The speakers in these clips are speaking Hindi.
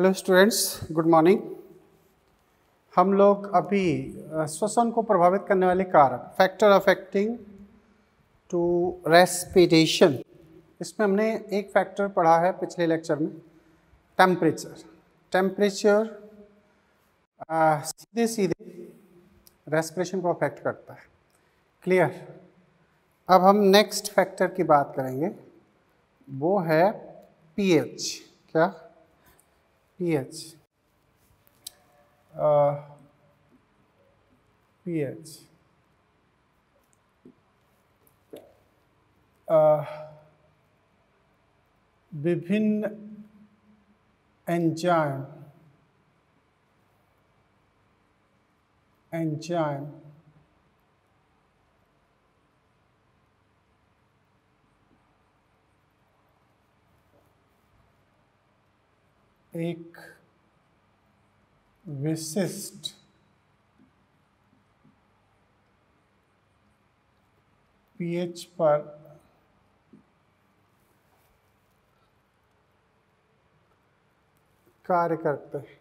Hello students, good morning. हम लोग अभी श्वसन को प्रभावित करने वाले कारक, फैक्टर अफेक्टिंग टू रेस्पिरेशन, इसमें हमने एक फैक्टर पढ़ा है पिछले लेक्चर में, टेम्परेचर। टेम्परेचर सीधे सीधे रेस्पिरेशन को अफेक्ट करता है। क्लियर। अब हम नेक्स्ट फैक्टर की बात करेंगे, वो है पीएच। क्या? पीएच। पीएच विभिन्न एंजाइम एक विशिष्ट पीएच पर कार्य करते हैं।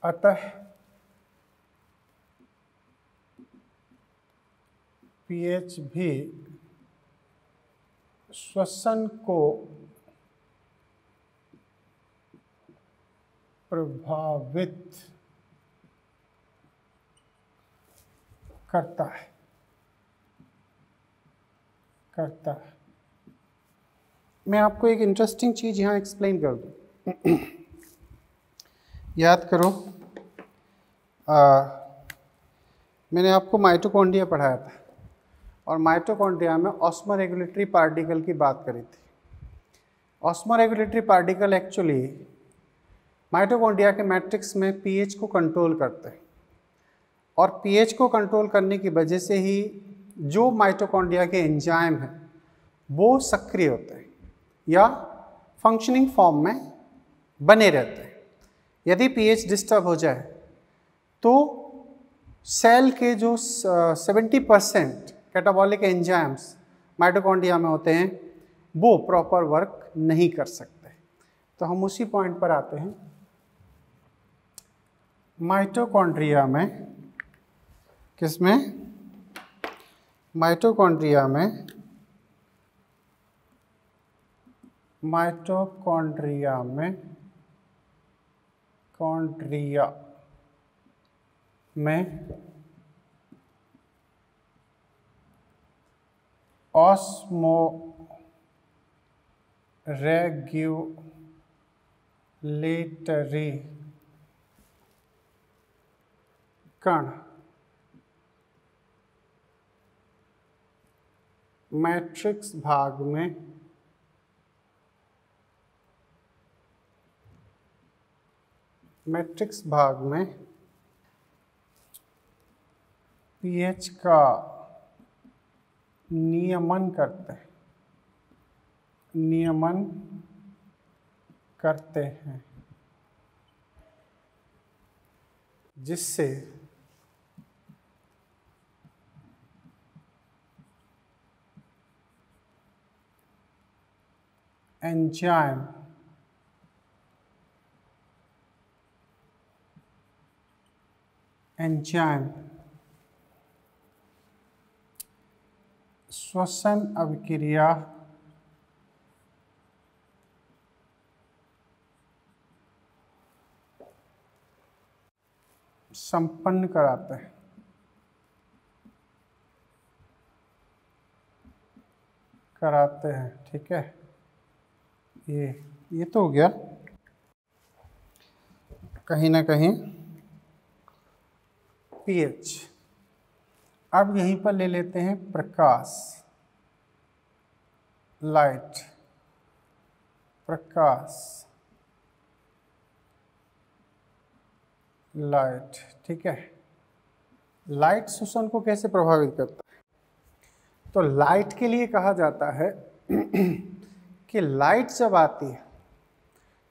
अतः पीएच भी श्वसन को प्रभावित करता है। मैं आपको एक इंटरेस्टिंग चीज़ यहाँ एक्सप्लेन कर दूँ। याद करो, मैंने आपको माइटोकॉन्ड्रिया पढ़ाया था और माइटोकॉन्ड्रिया में ऑस्मोरेगुलेटरी पार्टिकल की बात करी थी। ऑस्मोरेगुलेटरी पार्टिकल एक्चुअली माइटोकॉन्ड्रिया के मैट्रिक्स में पीएच को कंट्रोल करते हैं, और पीएच को कंट्रोल करने की वजह से ही जो माइटोकॉन्ड्रिया के एंजाइम हैं वो सक्रिय होते हैं या फंक्शनिंग फॉर्म में बने रहते हैं। यदि पीएच डिस्टर्ब हो जाए तो सेल के जो 70% कैटाबॉलिक एंजाइम्स माइटोकॉन्ड्रिया में होते हैं वो प्रॉपर वर्क नहीं कर सकते। तो हम उसी पॉइंट पर आते हैं। माइटोकॉन्ड्रिया में, किसमें? माइटोकॉन्ड्रिया में ऑस्मोरेगुलेटरी कण मैट्रिक्स भाग में पीएच का नियमन करते हैं, जिससे एंजाइम श्वसन अभिक्रिया संपन्न कराते हैं। ठीक है, ये तो हो गया कहीं ना कहीं पीएच। अब यहीं पर ले लेते हैं प्रकाश, लाइट। ठीक है, लाइट श्वसन को कैसे प्रभावित करता है? तो लाइट के लिए कहा जाता है कि लाइट जब आती है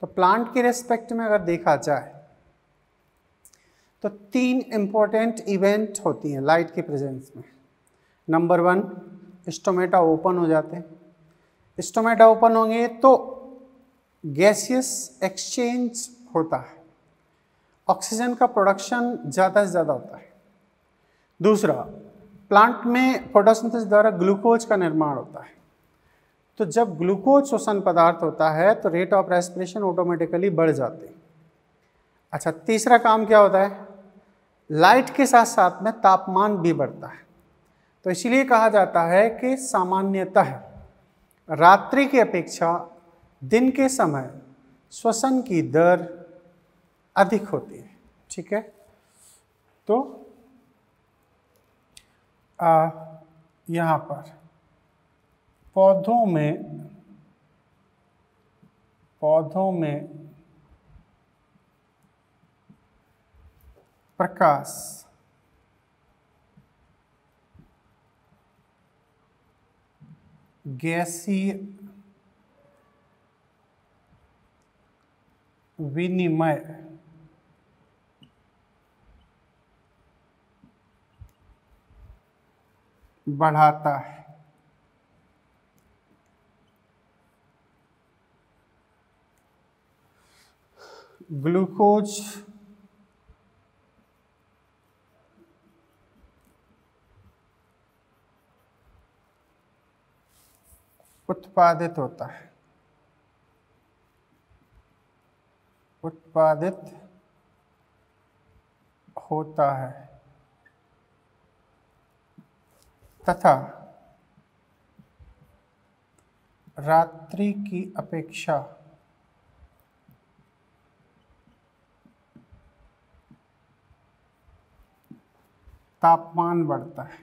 तो प्लांट के रेस्पेक्ट में अगर देखा जाए तो 3 इम्पोर्टेंट इवेंट होती हैं लाइट के प्रेजेंस में। नंबर 1, स्टोमेटा ओपन हो जाते हैं। स्टोमेटा ओपन होंगे तो गैसियस एक्सचेंज होता है, ऑक्सीजन का प्रोडक्शन ज़्यादा से ज़्यादा होता है। दूसरा, प्लांट में फोटोसिंथेसिस द्वारा ग्लूकोज का निर्माण होता है। तो जब ग्लूकोज श्वसन पदार्थ होता है तो रेट ऑफ रेस्पिरेशन ऑटोमेटिकली बढ़ जाती है। अच्छा, तीसरा काम क्या होता है, लाइट के साथ साथ में तापमान भी बढ़ता है। तो इसीलिए कहा जाता है कि सामान्यतः रात्रि की अपेक्षा दिन के समय श्वसन की दर अधिक होती है। ठीक है, तो यहाँ पर पौधों में प्रकाश गैसीय विनिमय बढ़ाता है। ग्लूकोज उत्पादित होता है, तथा रात्रि की अपेक्षा तापमान बढ़ता है।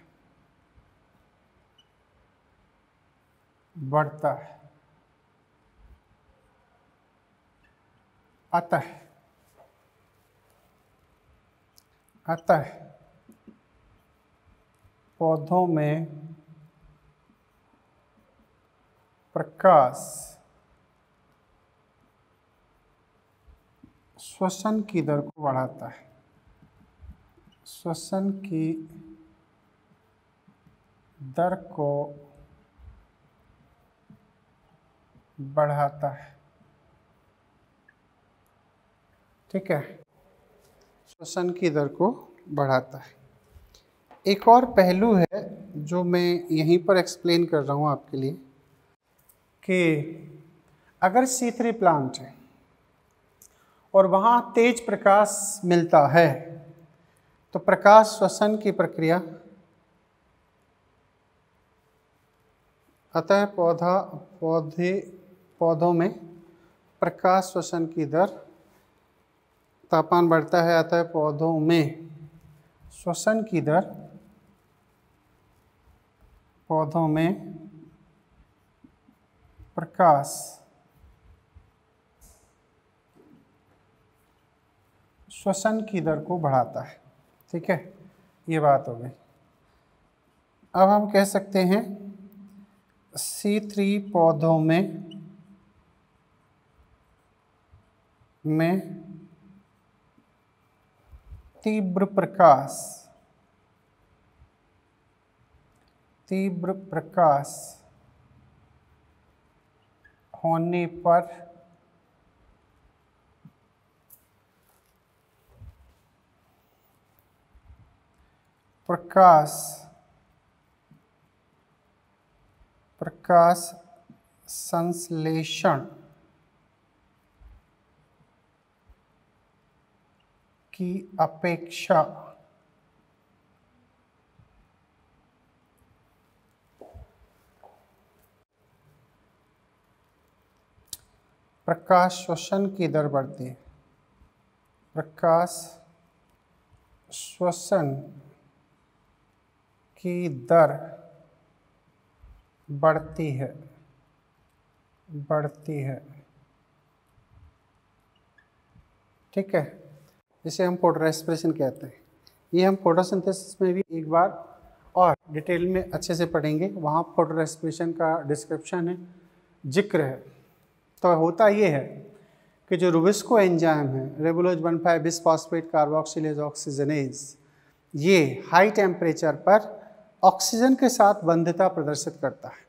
अतः पौधों में प्रकाश श्वसन की दर को बढ़ाता है। श्वसन की दर को बढ़ाता है। ठीक है, श्वसन की दर को बढ़ाता है। एक और पहलू है जो मैं यहीं पर एक्सप्लेन कर रहा हूँ आपके लिए कि अगर C3 प्लांट है और वहाँ तेज प्रकाश मिलता है तो प्रकाश श्वसन की प्रक्रिया, अतः पौधों में प्रकाश श्वसन की दर, तापमान बढ़ता है, अतः पौधों में श्वसन की दर, पौधों में प्रकाश श्वसन की दर को बढ़ाता है। ठीक है, ये बात हो गई। अब हम कह सकते हैं C3 पौधों में तीव्र प्रकाश होने पर प्रकाश संश्लेषण की अपेक्षा प्रकाश श्वसन की दर बढ़ती है। प्रकाश श्वसन की दर बढ़ती है। ठीक है, जिसे हम फोटो रेस्पिरेशन कहते हैं। ये हम फोटोसिंथेसिस में भी एक बार और डिटेल में अच्छे से पढ़ेंगे, वहाँ फोटो रेस्पिरेशन का डिस्क्रिप्शन है, जिक्र है। तो होता ये है कि जो रुबिस्को एंजाइम है, रिबोलोज 1,5 बिसफॉस्फेट कार्बोक्सिलेज ऑक्सीजनेज, ये हाई टेम्परेचर पर ऑक्सीजन के साथ बंधता प्रदर्शित करता है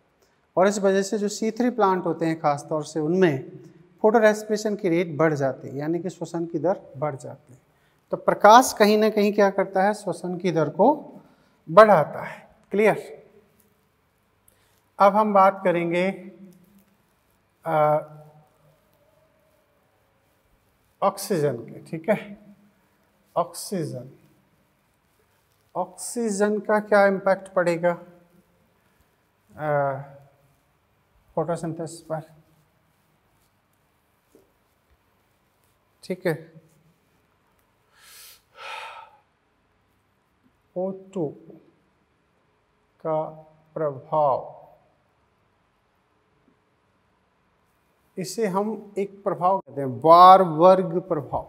और इस वजह से जो C3 प्लांट होते हैं खासतौर से उनमें फोटो रेस्पिरेशन की रेट बढ़ जाती है, यानी कि श्वसन की दर बढ़ जाती है। तो प्रकाश कहीं ना कहीं क्या करता है, श्वसन की दर को बढ़ाता है। क्लियर। अब हम बात करेंगे ऑक्सीजन के। ठीक है, ऑक्सीजन, ऑक्सीजन का क्या इम्पैक्ट पड़ेगा फोटोसिंथेसिस पर। ठीक है, O2 का प्रभाव, इसे हम एक प्रभाव कहते हैं वारबर्ग प्रभाव।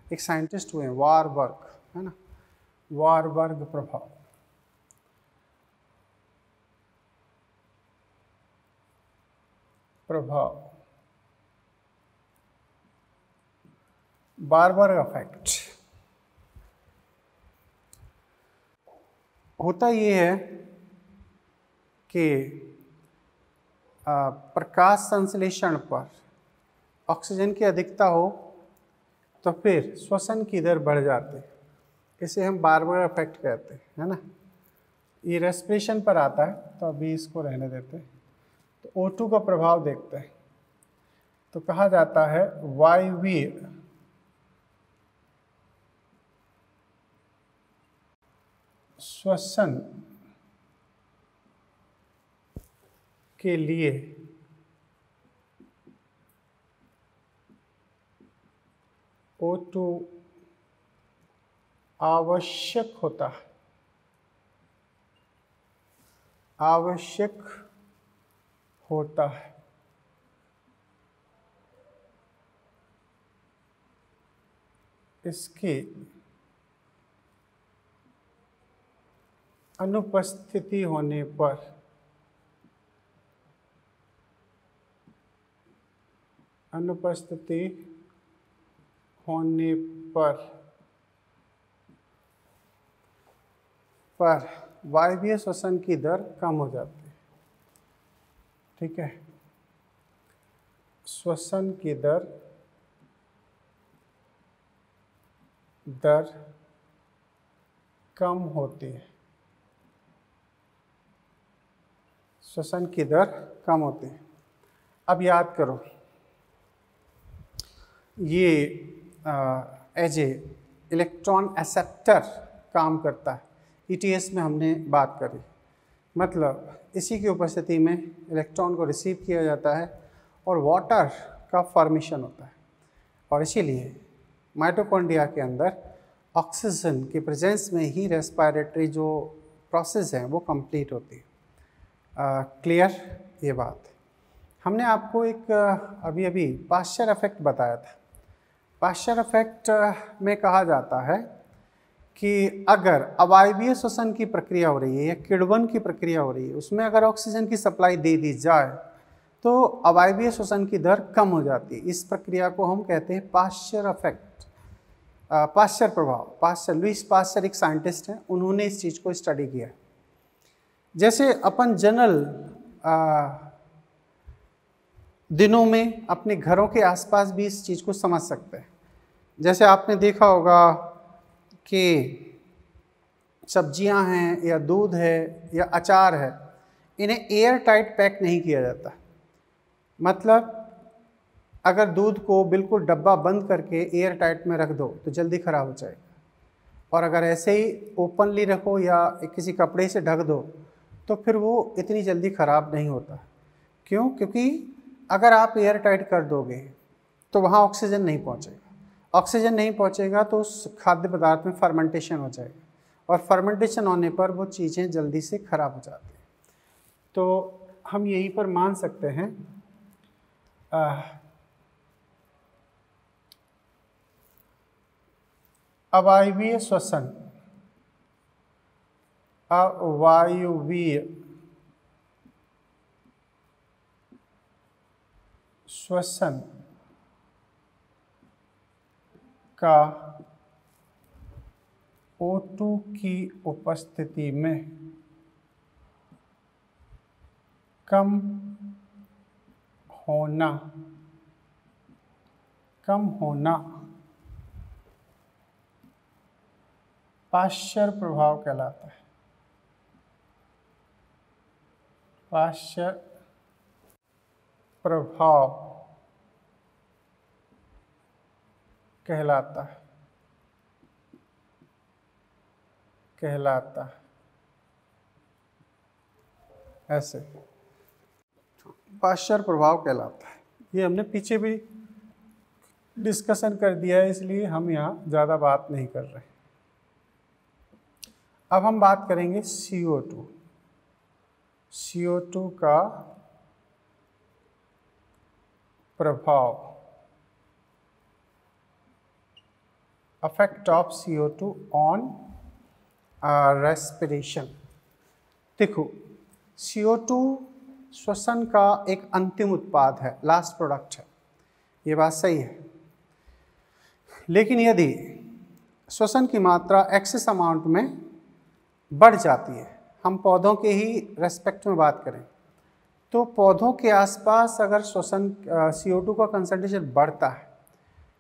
एक साइंटिस्ट हुए हैं वारबर्ग, है ना, वारबर्ग प्रभाव। वारबर्ग इफेक्ट होता ये है कि प्रकाश संश्लेषण पर ऑक्सीजन की अधिकता हो तो फिर श्वसन की दर बढ़ जाती है। इसे हम वारबर्ग इफेक्ट कहते हैं, है ना। ये रेस्पिरेशन पर आता है, तो अभी इसको रहने देते हैं। तो O2 का प्रभाव देखते हैं। तो कहा जाता है वायवीय श्वसन के लिए O2 आवश्यक होता है, आवश्यक होता है। इसकी अनुपस्थिति होने पर वायवीय श्वसन की दर कम हो जाती है। ठीक है, श्वसन की दर कम होती है, श्वसन की दर कम होती है। अब याद करो, ये एज ए इलेक्ट्रॉन एक्सेप्टर काम करता है। ETS में हमने बात करी, मतलब इसी की उपस्थिति में इलेक्ट्रॉन को रिसीव किया जाता है और वाटर का फॉर्मेशन होता है। और इसीलिए माइटोकॉन्ड्रिया के अंदर ऑक्सीजन की प्रेजेंस में ही रेस्पिरेटरी जो प्रोसेस है वो कंप्लीट होती है। क्लियर ये बात। हमने आपको एक अभी पाश्चर इफेक्ट बताया था। पाश्चर इफेक्ट में कहा जाता है कि अगर अवायवीय श्वसन की प्रक्रिया हो रही है या किण्वन की प्रक्रिया हो रही है, उसमें अगर ऑक्सीजन की सप्लाई दे दी जाए तो अवायवीय श्वसन की दर कम हो जाती है। इस प्रक्रिया को हम कहते हैं पाश्चर इफेक्ट, पाश्चर प्रभाव। पाश्चर, लुईस पाश्चर एक साइंटिस्ट हैं, उन्होंने इस चीज़ को स्टडी किया। जैसे अपन जनरल दिनों में अपने घरों के आसपास भी इस चीज़ को समझ सकते हैं। जैसे आपने देखा होगा कि सब्जियां हैं या दूध है या अचार है, इन्हें एयर टाइट पैक नहीं किया जाता। मतलब अगर दूध को बिल्कुल डब्बा बंद करके एयर टाइट में रख दो तो जल्दी ख़राब हो जाएगा, और अगर ऐसे ही ओपनली रखो या किसी कपड़े से ढक दो तो फिर वो इतनी जल्दी ख़राब नहीं होता। क्यों? क्योंकि अगर आप एयर टाइट कर दोगे तो वहाँ ऑक्सीजन नहीं पहुँचेगा। ऑक्सीजन नहीं पहुँचेगा तो उस खाद्य पदार्थ में फर्मेंटेशन हो जाएगा, और फर्मेंटेशन होने पर वो चीज़ें जल्दी से ख़राब हो जाती हैं। तो हम यहीं पर मान सकते हैं अवायवीय श्वसन, अवायवीय श्वसन का O2 की उपस्थिति में कम होना, कम होना पाश्चर प्रभाव कहलाता है। पाश्चर प्रभाव कहलाता है, कहलाता है ऐसे, पाश्चर प्रभाव कहलाता है। ये हमने पीछे भी डिस्कशन कर दिया है, इसलिए हम यहाँ ज़्यादा बात नहीं कर रहे। अब हम बात करेंगे CO2। CO2 का प्रभाव, affect of CO2 on respiration. देखो, CO2 श्वसन का एक अंतिम उत्पाद है, लास्ट प्रोडक्ट है, ये बात सही है। लेकिन यदि श्वसन की मात्रा एक्सेस अमाउंट में बढ़ जाती है, हम पौधों के ही रेस्पेक्ट में बात करें, तो पौधों के आसपास अगर श्वसन CO2 का कंसंट्रेशन बढ़ता है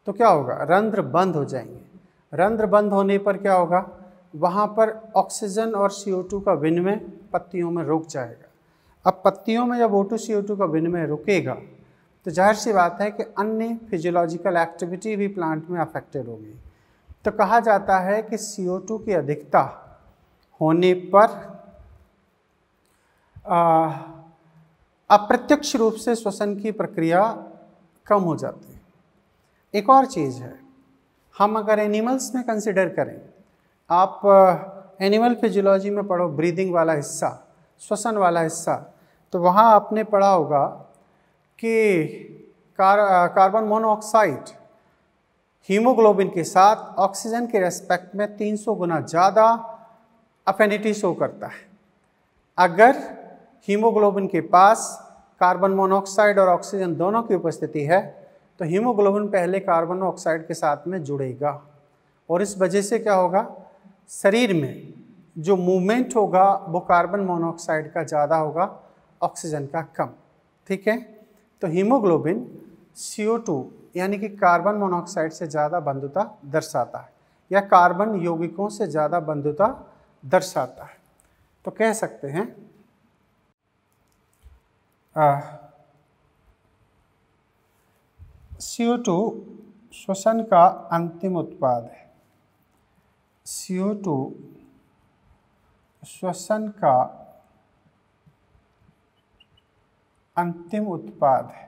तो क्या होगा, रंध्र बंद हो जाएंगे। रंध्र बंद होने पर क्या होगा, वहाँ पर ऑक्सीजन और CO2 का विनिमय पत्तियों में रुक जाएगा। अब पत्तियों में जब O2 CO2 का विनिमय रुकेगा तो जाहिर सी बात है कि अन्य फिजियोलॉजिकल एक्टिविटी भी प्लांट में अफेक्टेड होगी। तो कहा जाता है कि CO2 की अधिकता होने पर अप्रत्यक्ष रूप से श्वसन की प्रक्रिया कम हो जाती है। एक और चीज़ है, हम अगर एनिमल्स में कंसिडर करें, आप एनिमल फिजियोलॉजी में पढ़ो ब्रीदिंग वाला हिस्सा, श्वसन वाला हिस्सा, तो वहाँ आपने पढ़ा होगा कि कार्बन मोनोऑक्साइड हीमोग्लोबिन के साथ ऑक्सीजन के रेस्पेक्ट में 300 गुना ज़्यादा अफिनिटी शो करता है। अगर हीमोग्लोबिन के पास कार्बन मोनोऑक्साइड और ऑक्सीजन दोनों की उपस्थिति है तो हीमोग्लोबिन पहले कार्बन ऑक्साइड के साथ में जुड़ेगा, और इस वजह से क्या होगा, शरीर में जो मूवमेंट होगा वो कार्बन मोनोऑक्साइड का ज़्यादा होगा, ऑक्सीजन का कम। ठीक है, तो हीमोग्लोबिन CO2 यानी कि कार्बन मोनोऑक्साइड से ज़्यादा बंधुता दर्शाता है, या कार्बन यौगिकों से ज़्यादा बंधुता दर्शाता है। तो कह सकते हैं CO2 श्वसन का अंतिम उत्पाद है। CO2 श्वसन का अंतिम उत्पाद है,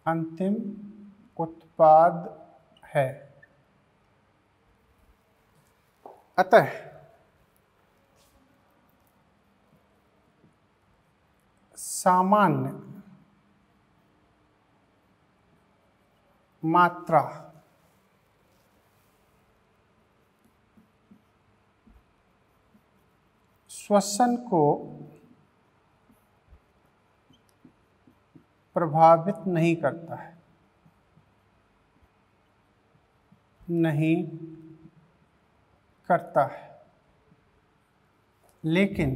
अंतिम उत्पाद है। अतः सामान्य मात्रा श्वसन को प्रभावित नहीं करता है, नहीं करता है, लेकिन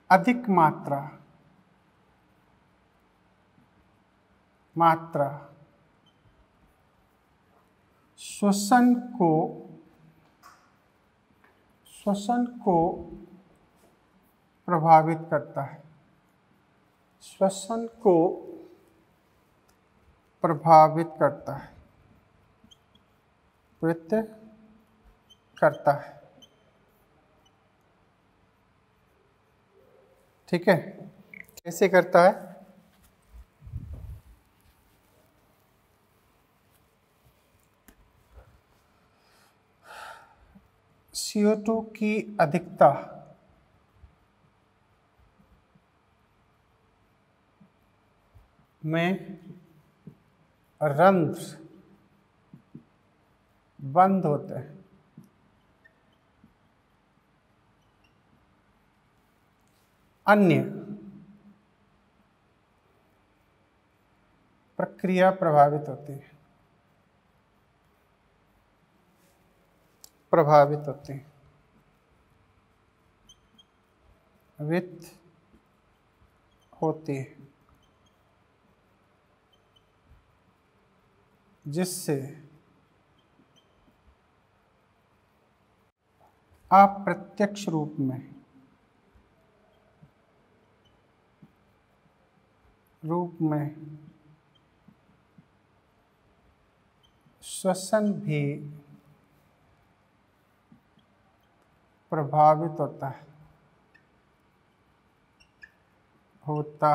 अधिक मात्रा श्वसन को प्रभावित करता है, श्वसन को प्रभावित करता है, प्रभावित करता है। ठीक है, कैसे करता है? CO2 की अधिकता में रंध्र बंद होते हैं, अन्य प्रक्रिया प्रभावित होती है। प्रभावित होते हैं, वित्त होती है, जिससे अप्रत्यक्ष रूप में श्वसन भी प्रभावित होता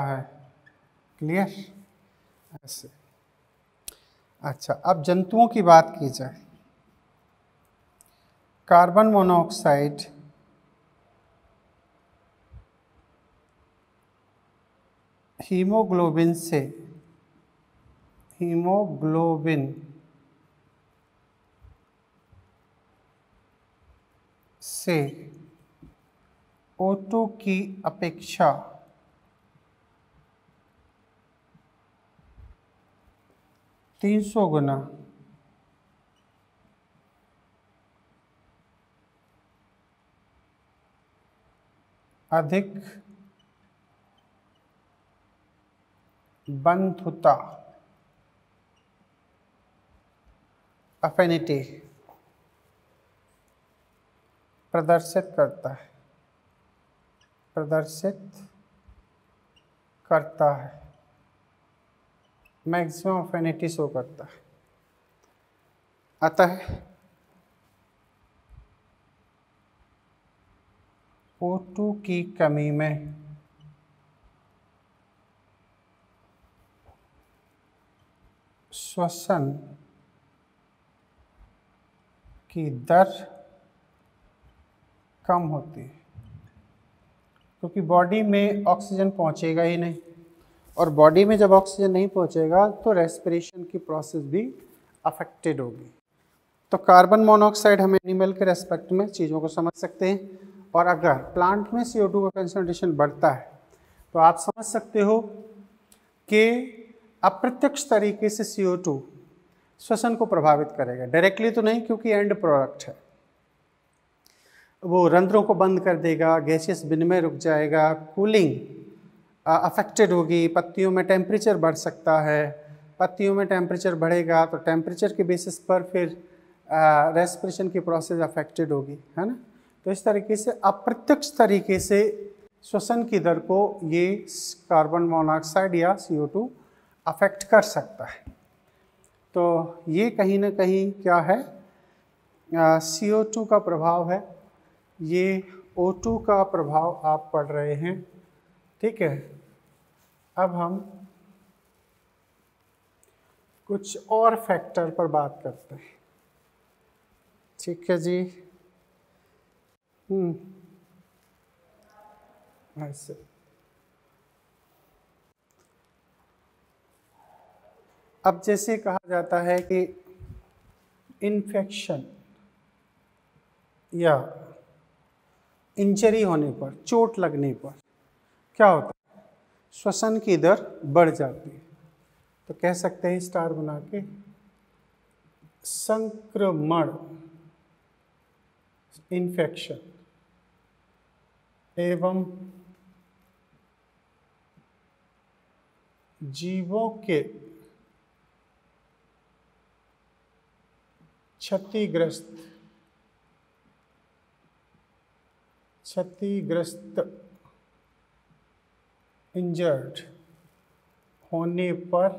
है। क्लियर? ऐसे। अच्छा, अब जंतुओं की बात की जाए। कार्बन मोनोऑक्साइड हीमोग्लोबिन से O2 की अपेक्षा तीन सौ गुना अधिक बंधुता अफिनिटी प्रदर्शित करता है, मैक्सिमम अफिनिटी शो करता है। अतः O2 की कमी में श्वसन की दर कम होती है, क्योंकि बॉडी में ऑक्सीजन पहुंचेगा ही नहीं, और बॉडी में जब ऑक्सीजन नहीं पहुंचेगा तो रेस्पिरेशन की प्रोसेस भी अफेक्टेड होगी। तो कार्बन मोनोऑक्साइड हम एनिमल के रेस्पेक्ट में चीज़ों को समझ सकते हैं। और अगर प्लांट में CO2 का कंसंट्रेशन बढ़ता है तो आप समझ सकते हो कि अप्रत्यक्ष तरीके से CO2 श्वसन को प्रभावित करेगा। डायरेक्टली तो नहीं, क्योंकि एंड प्रोडक्ट है, वो रंध्रों को बंद कर देगा, गैसियस विनिमय रुक जाएगा, कूलिंग अफेक्टेड होगी, पत्तियों में टेम्परेचर बढ़ सकता है। पत्तियों में टेम्परेचर बढ़ेगा तो टेम्परेचर के बेसिस पर फिर रेस्पिरेशन की प्रोसेस अफेक्टेड होगी, है ना। तो इस तरीके से अप्रत्यक्ष तरीके से श्वसन की दर को ये कार्बन मोनोऑक्साइड या CO2 अफेक्ट कर सकता है। तो ये कहीं ना कहीं क्या है, CO2 का प्रभाव है, ये O2 का प्रभाव आप पढ़ रहे हैं। ठीक है, अब हम कुछ और फैक्टर पर बात करते हैं। ठीक है जी। ऐसे अब जैसे कहा जाता है कि इन्फेक्शन या इंजरी होने पर, चोट लगने पर क्या होता है, श्वसन की दर बढ़ जाती है। तो कह सकते हैं स्टार बना के, संक्रमण, इन्फेक्शन एवं जीवों के क्षतिग्रस्त इंजर्ड होने पर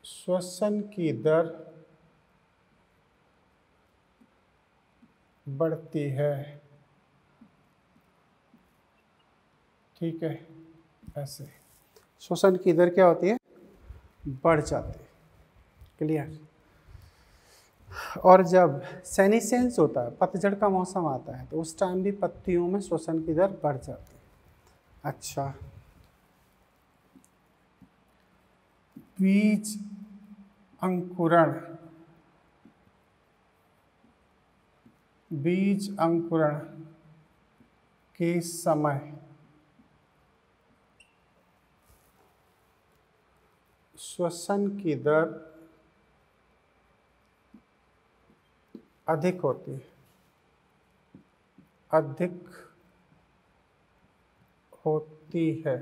श्वसन की दर बढ़ती है। ठीक है, ऐसे श्वसन की दर क्या होती है, बढ़ जाती है। क्लियर? और जब सेनिसेंस होता है, पतझड़ का मौसम आता है, तो उस टाइम भी पत्तियों में श्वसन की दर बढ़ जाती है। अच्छा, बीज अंकुरण के समय श्वसन की दर अधिक होती है, अधिक होती है,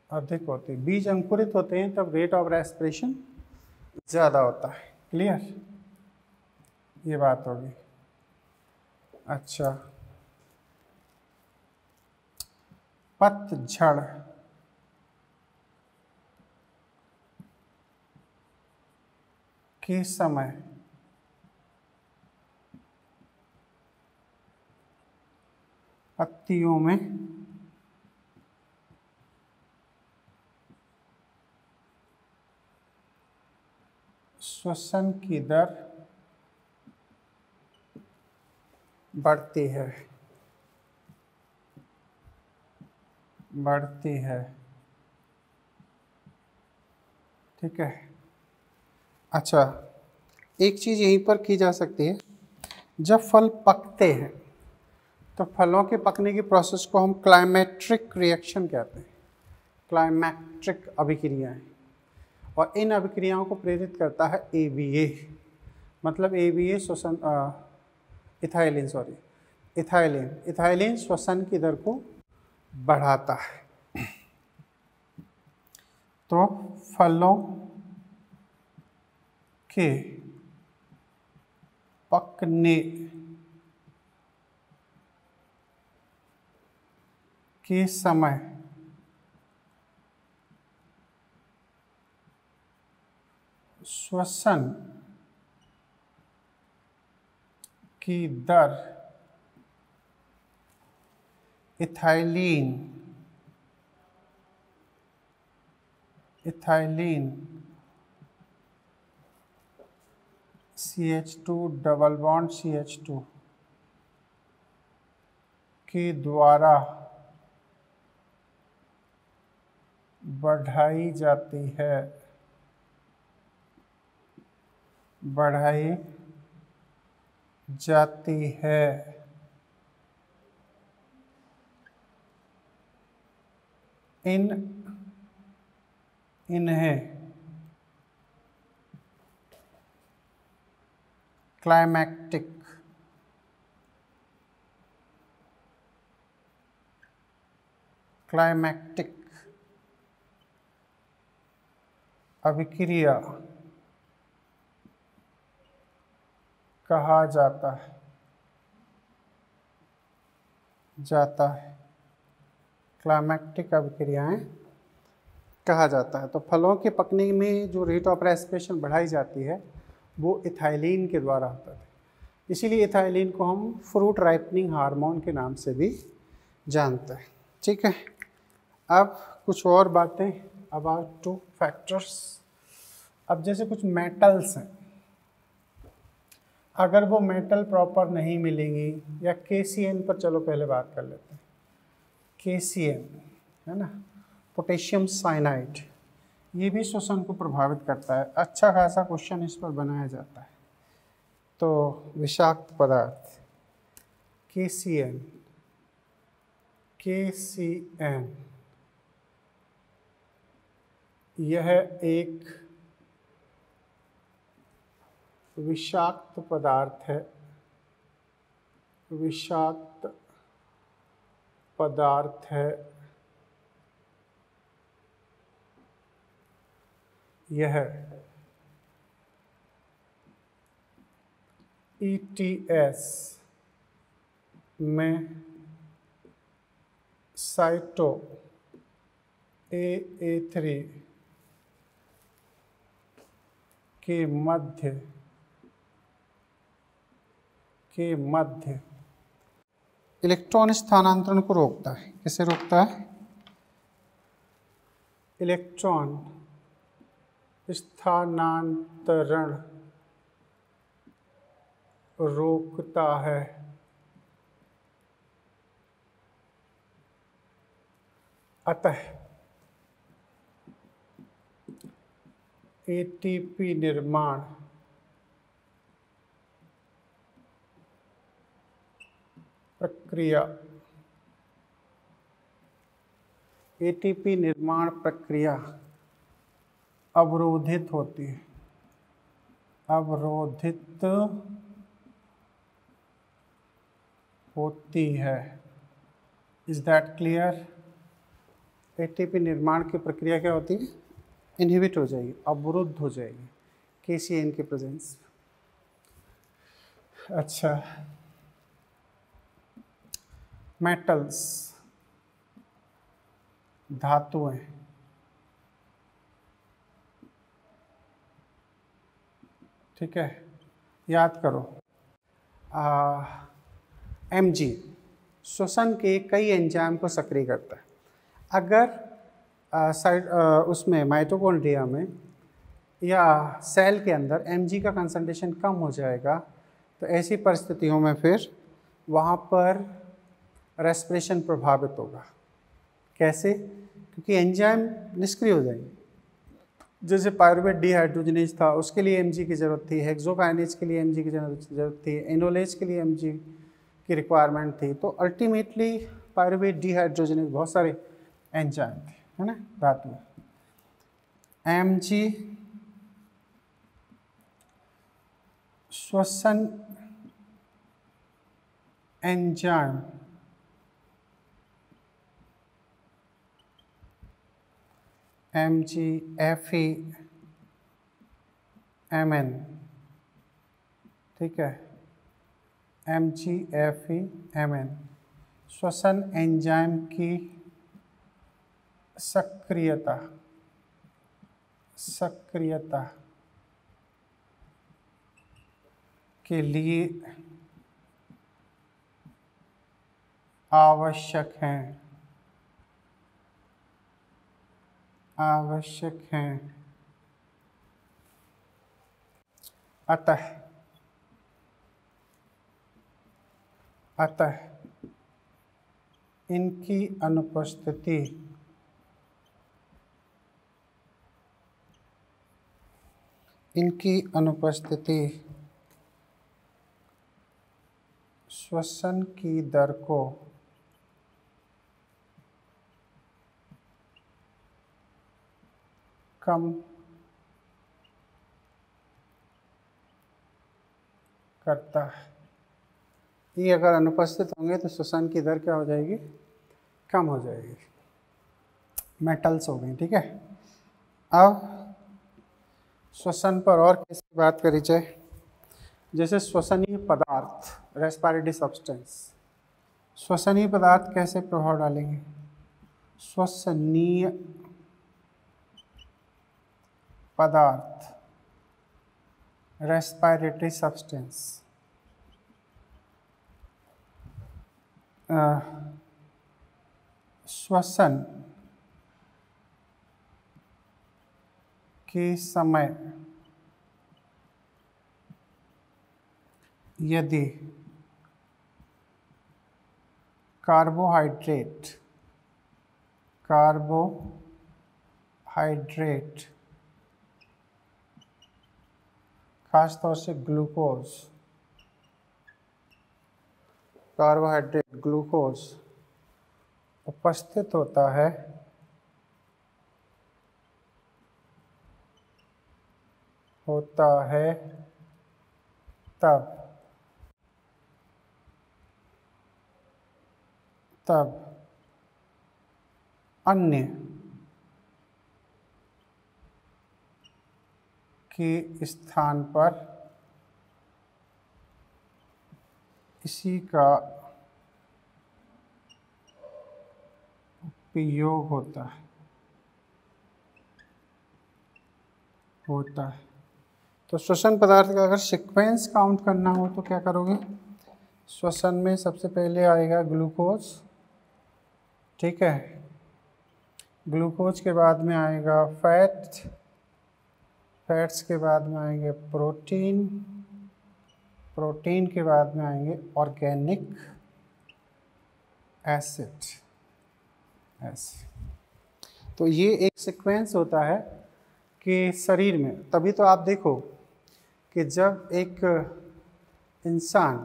अधिक होती है। बीज अंकुरित होते हैं तब रेट ऑफ रेस्पिरेशन ज़्यादा होता है। क्लियर, ये बात होगी। अच्छा, पतझड़ के समय पत्तियों में श्वसन की दर बढ़ती है, बढ़ती है। ठीक है। अच्छा, एक चीज़ यहीं पर की जा सकती है, जब फल पकते हैं तो फलों के पकने की प्रोसेस को हम क्लाइमेट्रिक रिएक्शन कहते हैं, क्लाइमेट्रिक अभिक्रियाएं। और इन अभिक्रियाओं को प्रेरित करता है ABA, मतलब ABA श्वसन इथाइलिन, सॉरी इथाइलिन, इथाइलिन श्वसन की दर को बढ़ाता है। तो फलों के पकने के समय श्वसन की दर ethylene CH2 double bond CH2 के द्वारा बढ़ाई जाती है, बढ़ाई जाती है। इन्हें क्लाइमेक्टिक अभिक्रिया कहा जाता है, क्लाइमेक्टिक अभिक्रियाएं कहा जाता है। तो फलों के पकने में जो रेट ऑफ रेस्पिरेशन बढ़ाई जाती है वो इथाइलिन के द्वारा होता है। इसीलिए इथाइलिन को हम फ्रूट राइपनिंग हार्मोन के नाम से भी जानते हैं। ठीक है। अब कुछ और बातें अबाउट टू फैक्टर्स। अब जैसे कुछ मेटल्स हैं, अगर वो मेटल प्रॉपर नहीं मिलेंगी, या KCN पर चलो पहले बात कर लेते हैं। KCN है ना, पोटेशियम साइनाइड, ये भी श्वसन को प्रभावित करता है। अच्छा खासा क्वेश्चन इस पर बनाया जाता है। तो विषाक्त पदार्थ KCN यह एक विषाक्त पदार्थ है, विषाक्त पदार्थ है। यह ETS में साइटो AA3 के मध्य इलेक्ट्रॉन स्थानांतरण को रोकता है। किसे रोकता है? इलेक्ट्रॉन स्थानांतरण रोकता है। अतः ATP निर्माण प्रक्रिया अवरोधित होती है, अवरोधित होती है। Is that clear? एटीपी निर्माण की प्रक्रिया क्या होती है? इनहिबिट हो जाएगी, अवरुद्ध हो जाएगी केसीएन के प्रेजेंस। अच्छा, मेटल्स, धातुएं, ठीक है, याद करो। Mg श्वसन के कई एंजाइम को सक्रिय करता है। अगर उसमें माइटोकॉन्ड्रिया में या सेल के अंदर Mg का कंसंट्रेशन कम हो जाएगा तो ऐसी परिस्थितियों में फिर वहाँ पर रेस्पिरेशन प्रभावित होगा। कैसे? क्योंकि एंजाइम निष्क्रिय हो जाएंगे। जैसे पायरुवेट डिहाइड्रोजनेज था, उसके लिए Mg की ज़रूरत थी, हेक्सोकाइनेज के लिए Mg की ज़रूरत थी, एनोलेज के लिए Mg की रिक्वायरमेंट थी। तो अल्टीमेटली पायरुवेट डिहाइड्रोजनेज बहुत सारे एंजाइम थे, है ना, धातु। Mg श्वसन एंजाइम Mg Fe Mn, ठीक है, Mg Fe Mn श्वसन एंजाइम की सक्रियता के लिए आवश्यक हैं। अतः इनकी अनुपस्थिति श्वसन की दर को कम करता है। ये अगर अनुपस्थित होंगे तो श्वसन की दर क्या हो जाएगी? कम हो जाएगी। मेटल्स हो गई, ठीक है। अब श्वसन पर और कैसे बात करी जाए? जैसे श्वसनीय पदार्थ, रेस्पिरेटरी सब्सटेंस, श्वसनीय पदार्थ कैसे प्रभाव डालेंगे? श्वसनीय पदार्थ, रेस्पिरेटरी सब्सटेंस, श्वसन के समय यदि कार्बोहाइड्रेट खासतौर से ग्लूकोज उपस्थित होता है तब अन्य के स्थान पर इसी का उपयोग होता है। तो श्वसन पदार्थ का अगर सीक्वेंस काउंट करना हो तो क्या करोगे? श्वसन में सबसे पहले आएगा ग्लूकोज, ठीक है, ग्लूकोज के बाद में आएगा फैट्स के बाद में आएंगे प्रोटीन के बाद में आएंगे ऑर्गेनिक एसिड। तो ये एक सीक्वेंस होता है कि शरीर में, तभी तो आप देखो कि जब एक इंसान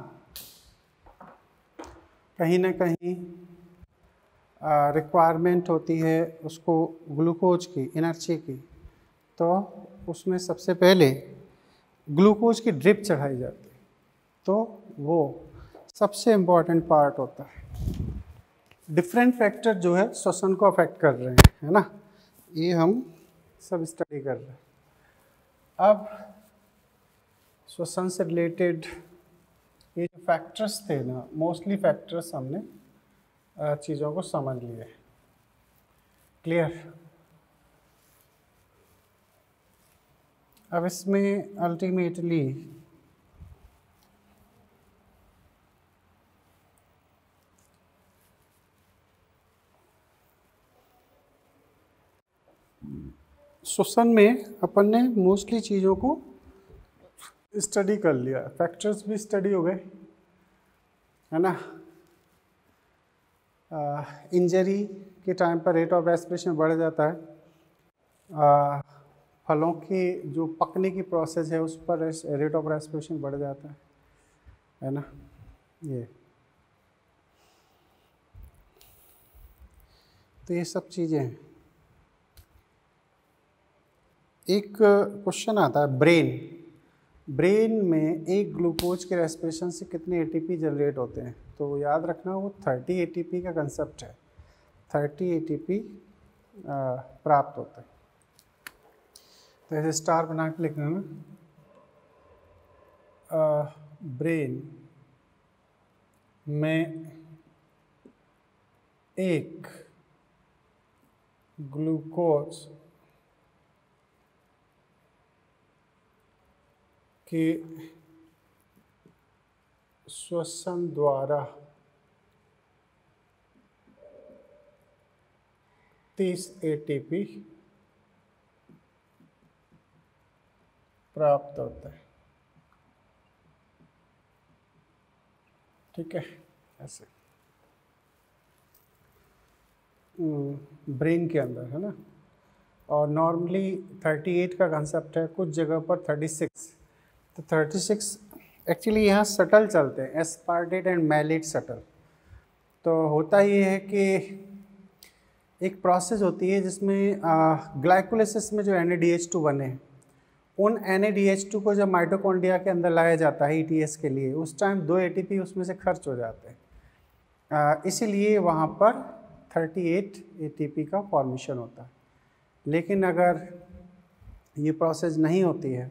कहीं ना कहीं रिक्वायरमेंट होती है उसको ग्लूकोज की, एनर्जी की, तो उसमें सबसे पहले ग्लूकोज की ड्रिप चढ़ाई जाती है। तो वो सबसे इम्पॉर्टेंट पार्ट होता है। डिफरेंट फैक्टर जो है श्वसन को अफेक्ट कर रहे हैं, है ना, ये हम सब स्टडी कर रहे हैं। अब श्वसन से रिलेटेड ये जो फैक्टर्स थे ना, मोस्टली फैक्टर्स हमने चीज़ों को समझ लिए। क्लियर? अब इसमें अल्टीमेटली श्वसन में अपन ने मोस्टली चीज़ों को स्टडी कर लिया, फैक्टर्स भी स्टडी हो गए, है ना। इंजरी के टाइम पर रेट ऑफ रेस्पिरेशन बढ़ जाता है। फलों की जो पकने की प्रोसेस है उस पर रेट ऑफ रेस्पिरेशन बढ़ जाता है ना। ये तो ये सब चीज़ें हैं। एक क्वेश्चन आता है ब्रेन में एक ग्लूकोज के रेस्पिरेशन से कितने एटीपी जनरेट होते हैं, तो याद रखना वो 30 एटीपी का कंसेप्ट है। 30 एटीपी प्राप्त होते हैं। तो ऐसे स्टार बना के लिखना ना, ब्रेन में एक ग्लूकोज के श्वसन द्वारा 30 एटीपी प्राप्त होता है। ठीक है, ऐसे ब्रेन के अंदर, है ना। और नॉर्मली 38 का कंसेप्ट है, कुछ जगह पर 36। तो 36 एक्चुअली यहाँ सटल चलते हैं, एस्पार्टेट एंड मैलेट सटल। तो होता ये है कि एक प्रोसेस होती है जिसमें ग्लाइकोलाइसिस में जो NADH2 बने, उन NADH2 को जब माइटोकॉन्ड्रिया के अंदर लाया जाता है ETS के लिए, उस टाइम 2 ATP उसमें से खर्च हो जाते हैं। इसीलिए वहाँ पर 38 ATP का फॉर्मेशन होता है। लेकिन अगर ये प्रोसेस नहीं होती है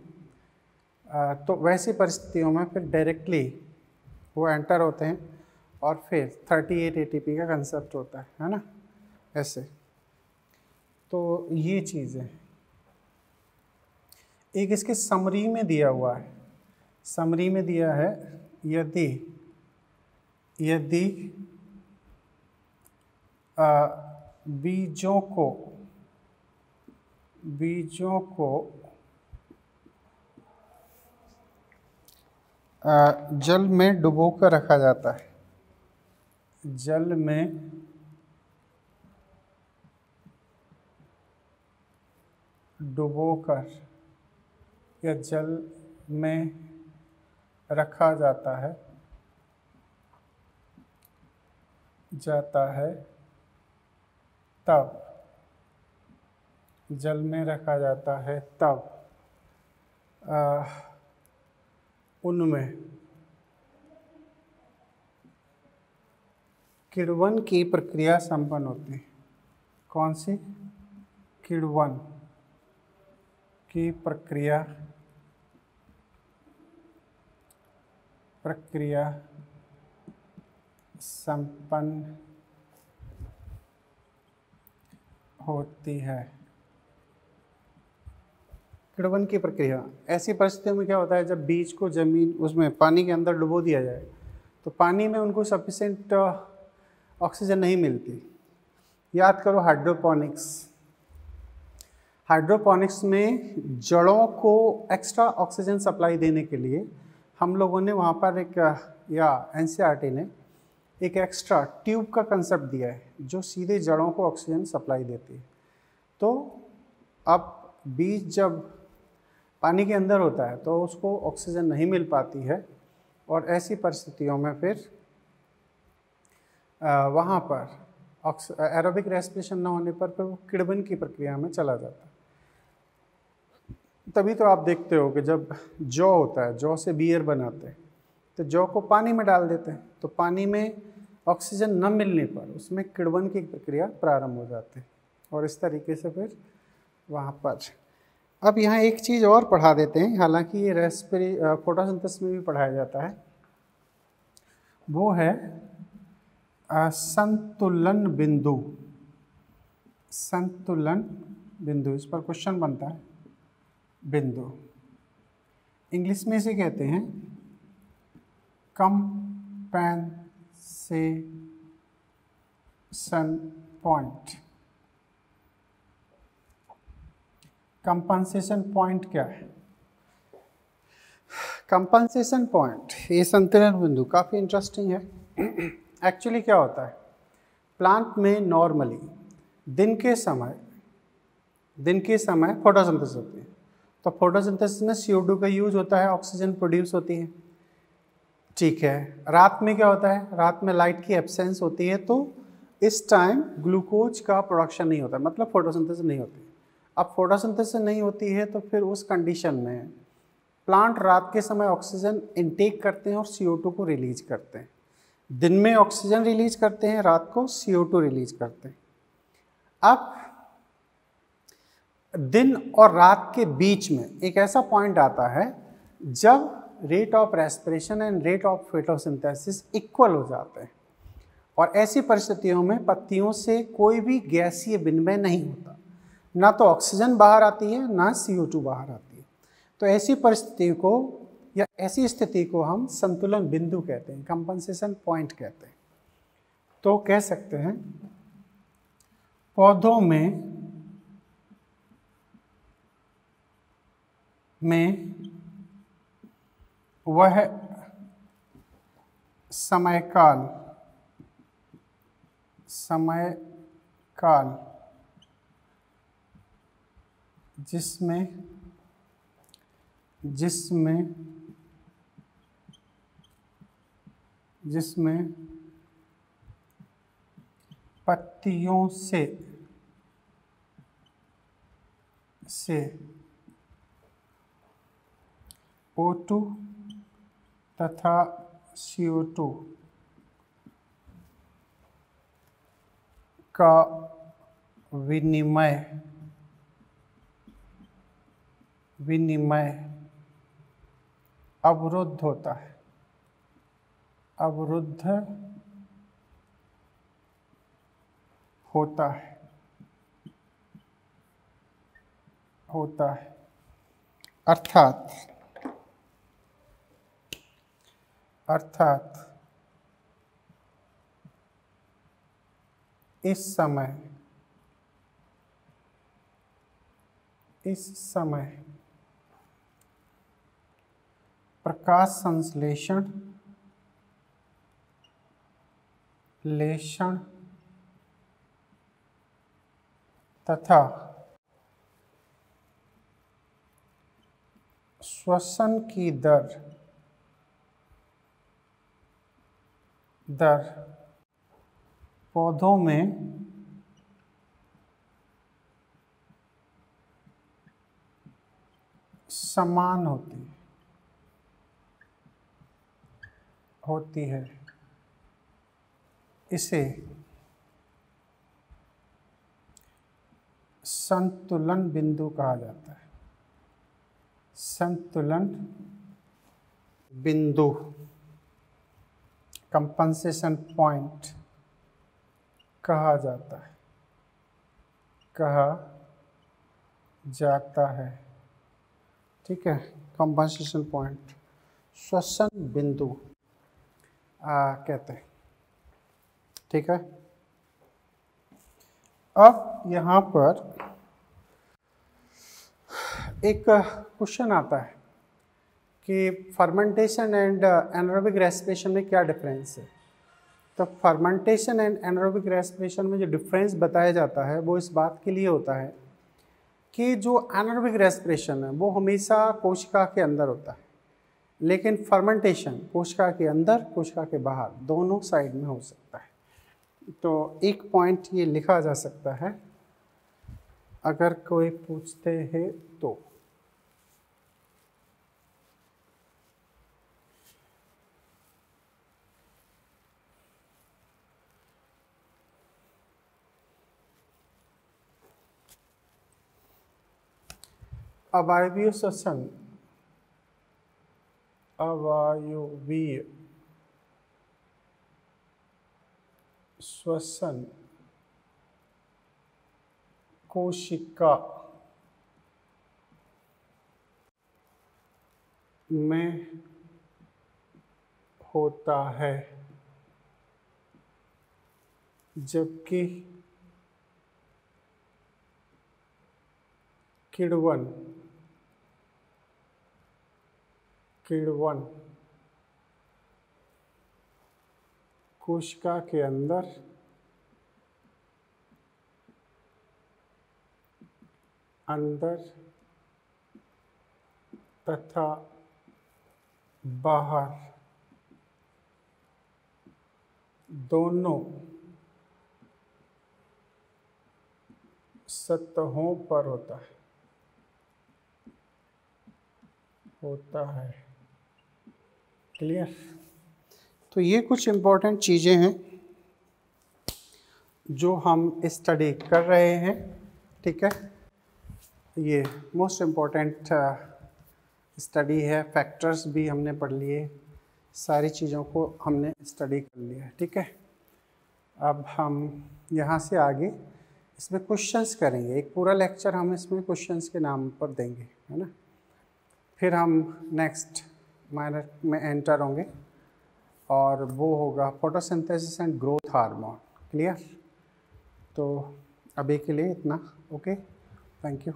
तो वैसी परिस्थितियों में फिर डायरेक्टली वो एंटर होते हैं और फिर 38 ATP का कंसेप्ट होता है ना, ऐसे। तो ये चीज़ है। एक इसके समरी में दिया हुआ है, समरी में दिया है, यदि बीजों को जल में डुबो कर रखा जाता है, जल में डुबोकर या जल में रखा जाता है तब जल में रखा जाता है तब उनमें किण्वन की प्रक्रिया संपन्न होती है। कौन सी? किण्वन की प्रक्रिया संपन्न होती है। किण्वन की प्रक्रिया ऐसी परिस्थितियों में क्या होता है, जब बीज को जमीन उसमें पानी के अंदर डुबो दिया जाए तो पानी में उनको सफिशिएंट ऑक्सीजन नहीं मिलती। याद करो हाइड्रोपोनिक्स में जड़ों को एक्स्ट्रा ऑक्सीजन सप्लाई देने के लिए हम लोगों ने वहाँ पर NCERT ने एक एक्स्ट्रा ट्यूब का कंसेप्ट दिया है जो सीधे जड़ों को ऑक्सीजन सप्लाई देती है। तो अब बीज जब पानी के अंदर होता है तो उसको ऑक्सीजन नहीं मिल पाती है और ऐसी परिस्थितियों में फिर वहाँ पर एरोबिक रेस्पिरेशन न होने पर फिर वो किण्वन की प्रक्रिया में चला जाता है। तभी तो आप देखते हो कि जब जौ होता है, जौ से बियर बनाते हैं तो जौ को पानी में डाल देते हैं, तो पानी में ऑक्सीजन न मिलने पर उसमें किण्वन की प्रक्रिया प्रारंभ हो जाती है और इस तरीके से फिर वहाँ पर। अब यहाँ एक चीज़ और पढ़ा देते हैं, हालांकि ये फोटोसिंथेसिस में भी पढ़ाया जाता है, वो है संतुलन बिंदु। संतुलन बिंदु, इस पर क्वेश्चन बनता है। बिंदु इंग्लिश में इसे कहते हैं कंपनसेशन पॉइंट। कंपनसेशन पॉइंट क्या है? कंपनसेशन पॉइंट, ये संतुलन बिंदु काफ़ी इंटरेस्टिंग है। एक्चुअली क्या होता है, प्लांट में नॉर्मली दिन के समय फोटोसिंथेसिस होती है, तो फोटोसिंथेसिस में CO2 का यूज होता है, ऑक्सीजन प्रोड्यूस होती है, ठीक है। रात में क्या होता है, रात में लाइट की एब्सेंस होती है, तो इस टाइम ग्लूकोज का प्रोडक्शन नहीं होता, मतलब फोटोसिंथेसिस नहीं होती। अब फोटोसिंथेसिस नहीं होती है तो फिर उस कंडीशन में प्लांट रात के समय ऑक्सीजन इनटेक करते हैं और CO2 को रिलीज करते हैं। दिन में ऑक्सीजन रिलीज करते हैं, रात को CO2 रिलीज करते हैं। अब दिन और रात के बीच में एक ऐसा पॉइंट आता है जब rate of respiration and rate of photosynthesis equal हो जाते हैं, और ऐसी परिस्थितियों में पत्तियों से कोई भी गैसीय विनिमय नहीं होता, ना तो ऑक्सीजन बाहर आती है ना CO2 बाहर आती है। तो ऐसी परिस्थिति को या ऐसी स्थिति को हम संतुलन बिंदु कहते हैं, कंपनसेशन पॉइंट कहते हैं। तो कह सकते हैं पौधों में वह समय काल जिसमें पत्तियों से O2 तथा CO2 का विनिमय अवरुद्ध होता है, अर्थात इस समय प्रकाश संश्लेषण तथा श्वसन की दर पौधों में समान होती है। इसे संतुलन बिंदु कहा जाता है। संतुलन बिंदु, कंपनसेशन पॉइंट कहा जाता है। ठीक है, कंपनसेशन पॉइंट, श्वसन बिंदु कहते हैं। ठीक है, अब यहाँ पर एक क्वेश्चन आता है कि फर्मेंटेशन एंड एनारोबिक रेस्पिरेशन में क्या डिफरेंस है। तो फर्मेंटेशन एंड एनारोबिक रेस्पिरेशन में जो डिफरेंस बताया जाता है वो इस बात के लिए होता है कि जो एनारोबिक रेस्पिरेशन है वो हमेशा कोशिका के अंदर होता है, लेकिन फर्मेंटेशन कोशिका के अंदर कोशिका के बाहर दोनों साइड में हो सकता है। तो एक पॉइंट ये लिखा जा सकता है अगर कोई पूछते हैं तो। अवायवीय श्वसन, अवायवीय श्वसन कोशिका में होता है, जबकि किण्वन कोशिका के अंदर तथा बाहर दोनों सतहों पर होता है। क्लियर? तो ये कुछ इम्पोर्टेंट चीज़ें हैं जो हम स्टडी कर रहे हैं, ठीक है। ये मोस्ट इम्पोर्टेंट स्टडी है, फैक्टर्स भी हमने पढ़ लिए, सारी चीज़ों को हमने स्टडी कर लिया, ठीक है। अब हम यहाँ से आगे इसमें क्वेश्चंस करेंगे, एक पूरा लेक्चर हम इसमें क्वेश्चंस के नाम पर देंगे, है ना। फिर हम नेक्स्ट माइनर में एंटर होंगे और वो होगा photosynthesis and growth hormone. Clear? तो अभी के लिए इतना, ओके, थैंक यू।